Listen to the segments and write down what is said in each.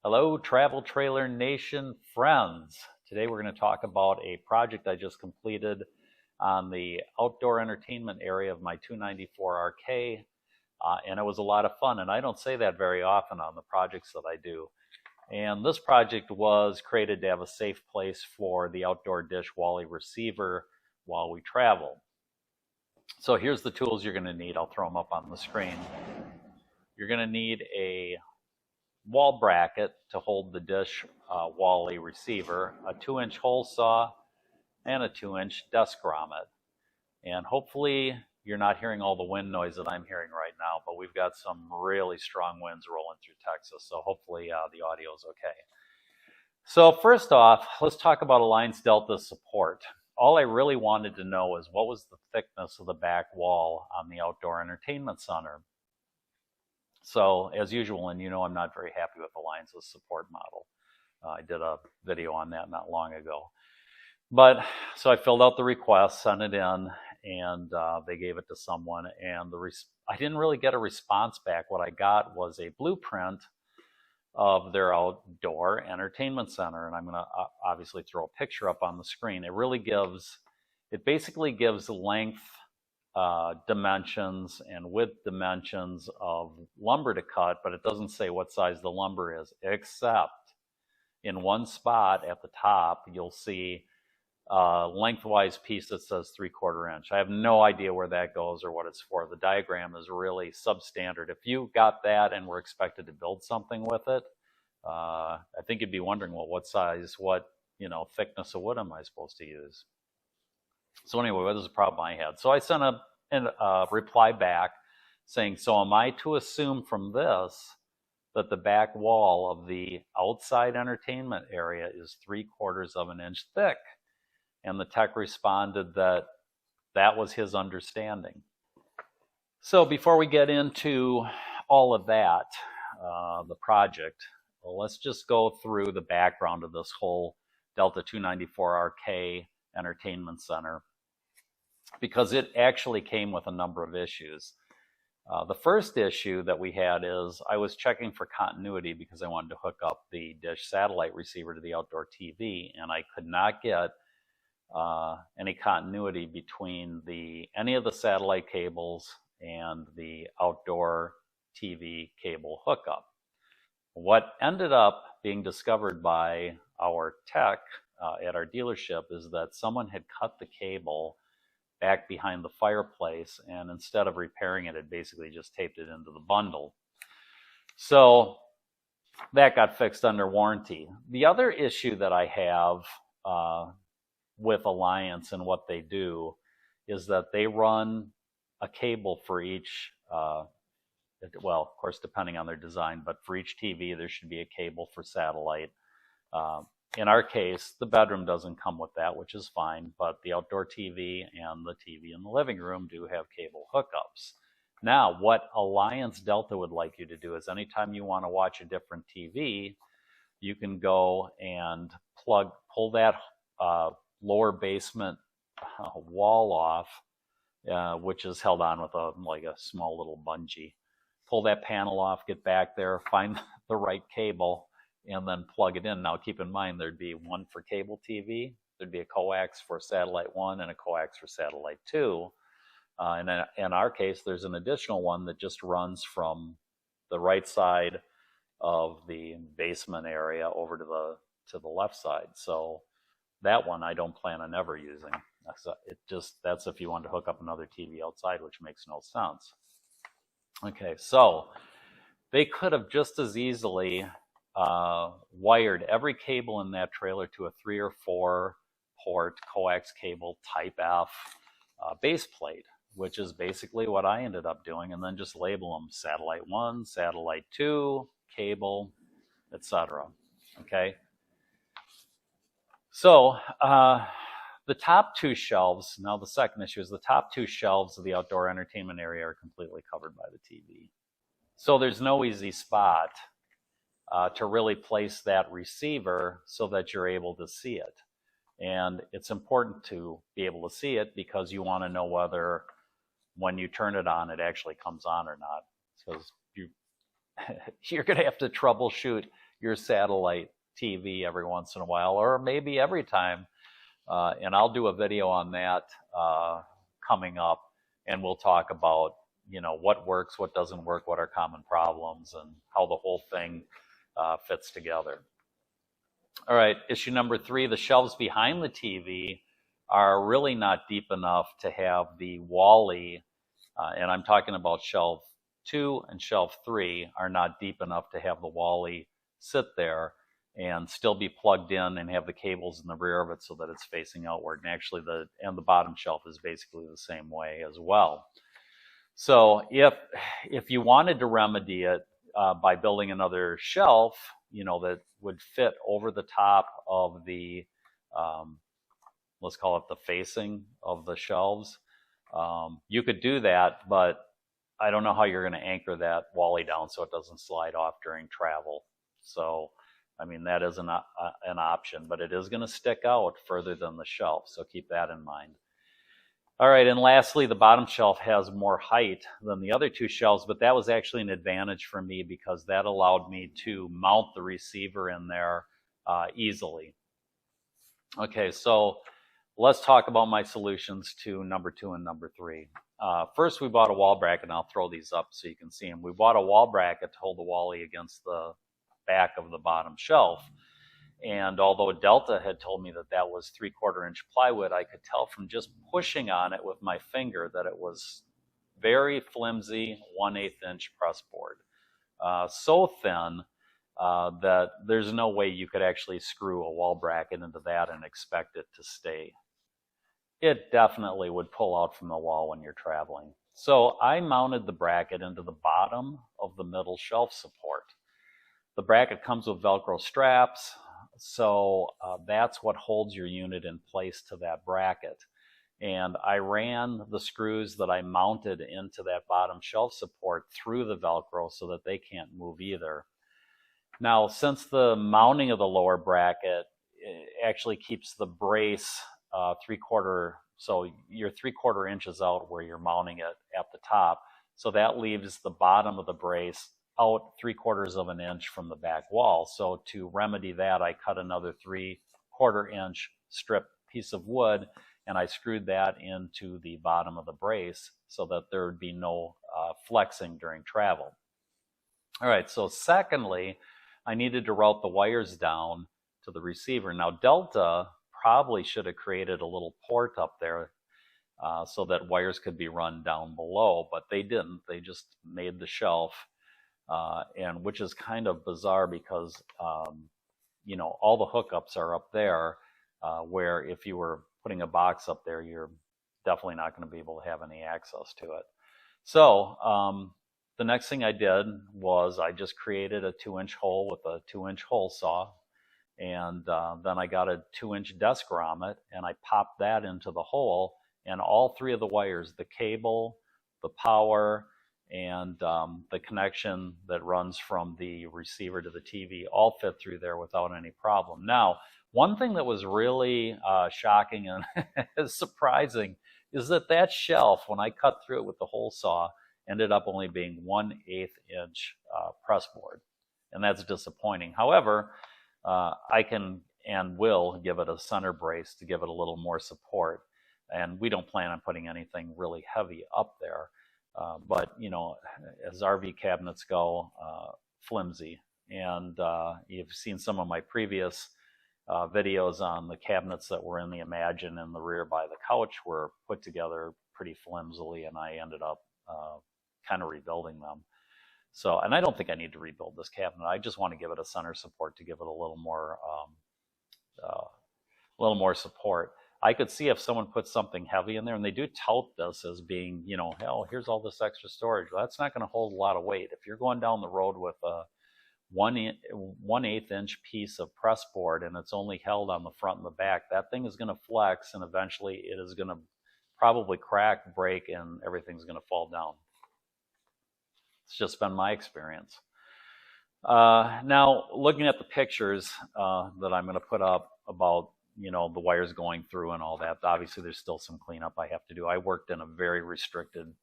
Hello, Travel Trailer Nation friends. Today we're going to talk about a project I just completed on the outdoor entertainment area of my 294RK, and it was a lot of fun, and I don't say that very often on the projects that I do. And this project was created to have a safe place for the outdoor Dish Wally Receiver while we travel. So here's the tools you're going to need. I'll throw them up on the screen. You're going to need a wall bracket to hold the Dish Wally receiver, a 2-inch hole saw, and a 2-inch desk grommet. And hopefully you're not hearing all the wind noise that I'm hearing right now, but we've got some really strong winds rolling through Texas, so hopefully the audio is okay. So first off, let's talk about Alliance Delta support. All I really wanted to know is what was the thickness of the back wall on the outdoor entertainment center. So as usual, and you know I'm not very happy with Alliance's support model. I did a video on that not long ago. But so I filled out the request, sent it in, and they gave it to someone. And I didn't really get a response back. What I got was a blueprint of their outdoor entertainment center. And I'm going to obviously throw a picture up on the screen. It basically gives length, dimensions and width dimensions of lumber to cut, but it doesn't say what size the lumber is, except in one spot at the top, you'll see a lengthwise piece that says 3/4 inch. I have no idea where that goes or what it's for. The diagram is really substandard. If you got that and were expected to build something with it, I think you'd be wondering, well, what size, thickness of wood am I supposed to use? So anyway, that was a problem I had. So I sent a reply back saying, so am I to assume from this that the back wall of the outside entertainment area is 3/4 inch thick? And the tech responded that that was his understanding. So before we get into all of that, the project, let's just go through the background of this whole Delta 294RK entertainment center, because it actually came with a number of issues. The first issue that we had is I was checking for continuity because I wanted to hook up the Dish satellite receiver to the outdoor TV, and I could not get any continuity between any of the satellite cables and the outdoor TV cable hookup. What ended up being discovered by our tech at our dealership is that someone had cut the cable back behind the fireplace, and instead of repairing it, it basically just taped it into the bundle. So that got fixed under warranty. The other issue that I have with Alliance and what they do is that they run a cable for each, well, of course, depending on their design, but for each TV, there should be a cable for satellite. In our case, the bedroom doesn't come with that, which is fine, but the outdoor TV and the TV in the living room do have cable hookups. Now, what Alliance Delta would like you to do is anytime you want to watch a different TV, you can go and pull that lower basement wall off, which is held on with like a small little bungee. Pull that panel off, get back there, find the right cable, and then plug it in. Now keep in mind there'd be one for cable TV, there'd be a coax for satellite 1 and a coax for satellite 2. And in our case, there's an additional one that just runs from the right side of the basement area over to the left side. So that one I don't plan on ever using. That's if you want to hook up another TV outside, which makes no sense. Okay, so they could have just as easily wired every cable in that trailer to a 3 or 4 port coax cable type F base plate, which is basically what I ended up doing, and then just label them satellite 1, satellite 2, cable, etc. Okay. So the top 2 shelves, now the second issue is the top 2 shelves of the outdoor entertainment area are completely covered by the TV. So there's no easy spot to really place that receiver so that you're able to see it. And it's important to be able to see it because you want to know whether when you turn it on, it actually comes on or not. Because you're going to have to troubleshoot your satellite TV every once in a while, or maybe every time. And I'll do a video on that coming up, and we'll talk about, what works, what doesn't work, what are common problems, and how the whole thing fits together. All right, issue number 3, the shelves behind the TV are really not deep enough to have the Wally, and I'm talking about shelf 2 and shelf 3 are not deep enough to have the Wally sit there and still be plugged in and have the cables in the rear of it so that it's facing outward. And actually the bottom shelf is basically the same way as well. So if you wanted to remedy it by building another shelf, that would fit over the top of the, let's call it the facing of the shelves, you could do that, but I don't know how you're going to anchor that Wally down so it doesn't slide off during travel. So, I mean, that is an option, but it is going to stick out further than the shelf, so keep that in mind. All right, and lastly, the bottom shelf has more height than the other 2 shelves, but that was actually an advantage for me because that allowed me to mount the receiver in there easily. Okay, so let's talk about my solutions to number 2 and number 3. First, we bought a wall bracket, and I'll throw these up so you can see them. We bought a wall bracket to hold the Wally against the back of the bottom shelf. And although Delta had told me that that was 3/4 inch plywood, I could tell from just pushing on it with my finger that it was very flimsy 1/8 inch press board. So thin that there's no way you could actually screw a wall bracket into that and expect it to stay. It definitely would pull out from the wall when you're traveling. So I mounted the bracket into the bottom of the middle shelf support. The bracket comes with Velcro straps, so that's what holds your unit in place to that bracket. And I ran the screws that I mounted into that bottom shelf support through the Velcro so that they can't move either. Now, since the mounting of the lower bracket actually keeps the brace 3/4, so you're 3/4 inches out where you're mounting it at the top, so that leaves the bottom of the brace out 3/4 of an inch from the back wall. So to remedy that, I cut another 3/4 inch strip piece of wood, and I screwed that into the bottom of the brace so that there would be no flexing during travel. All right, so secondly, I needed to route the wires down to the receiver. Now, Delta probably should have created a little port up there so that wires could be run down below, but they didn't. They just made the shelf, and which is kind of bizarre because all the hookups are up there, where if you were putting a box up there, you're definitely not going to be able to have any access to it. So the next thing I did was I just created a 2-inch hole with a 2-inch hole saw, and then I got a 2-inch desk grommet and I popped that into the hole, and all 3 of the wires, the cable, the power, and the connection that runs from the receiver to the TV all fit through there without any problem. Now, one thing that was really shocking and surprising is that shelf, when I cut through it with the hole saw, ended up only being 1/8 inch press board, and that's disappointing. However, I can and will give it a center brace to give it a little more support, and we don't plan on putting anything really heavy up there. But as RV cabinets go, flimsy. And you've seen some of my previous videos on the cabinets that were in the Imagine in the rear by the couch were put together pretty flimsily, and I ended up kind of rebuilding them. So, and I don't think I need to rebuild this cabinet. I just want to give it a center support to give it a little more support. I could see if someone put something heavy in there, and they do tout this as being, hell, here's all this extra storage. Well, that's not going to hold a lot of weight. If you're going down the road with a 1/8 inch piece of press board and it's only held on the front and the back, that thing is going to flex, and eventually it is going to probably crack, break, and everything's going to fall down. It's just been my experience. Now, looking at the pictures that I'm going to put up about the wires going through and all that, obviously there's still some cleanup I have to do. I worked in a very restricted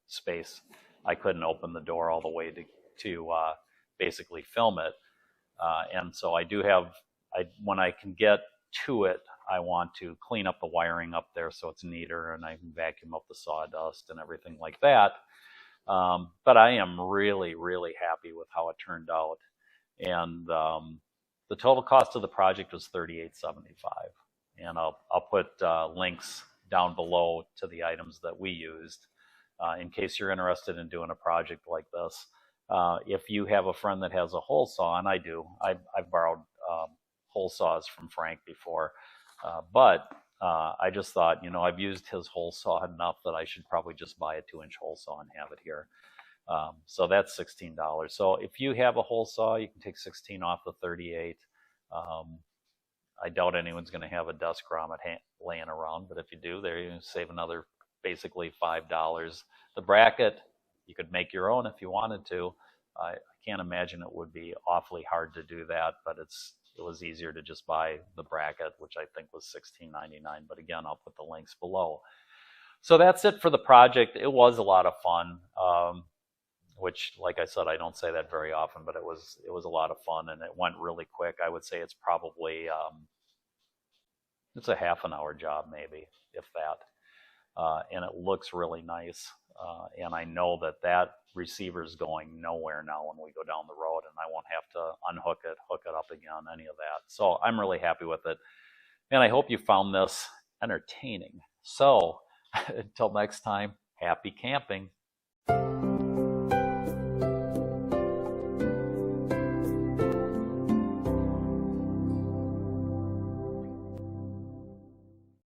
space. I couldn't open the door all the way to basically film it. And so I do have, when I can get to it, I want to clean up the wiring up there so it's neater, and I can vacuum up the sawdust and everything like that. But I am really, really happy with how it turned out. And the total cost of the project was $38.75. And I'll put links down below to the items that we used in case you're interested in doing a project like this. If you have a friend that has a hole saw, and I do, I've borrowed hole saws from Frank before, but I just thought, I've used his hole saw enough that I should probably just buy a 2-inch hole saw and have it here. So that's $16. So if you have a hole saw, you can take 16 off the 38. I doubt anyone's going to have a desk grommet laying around, but if you do, there you save another basically $5. The bracket, you could make your own if you wanted to. I can't imagine it would be awfully hard to do that, but it was easier to just buy the bracket, which I think was $16.99. But again, I'll put the links below. So that's it for the project. It was a lot of fun, which, like I said, I don't say that very often, but it was a lot of fun, and it went really quick. I would say it's probably it's a half an hour job, maybe, if that. And it looks really nice. And I know that receiver is going nowhere now when we go down the road, and I won't have to unhook it, hook it up again, any of that. So I'm really happy with it. And I hope you found this entertaining. So until next time, happy camping.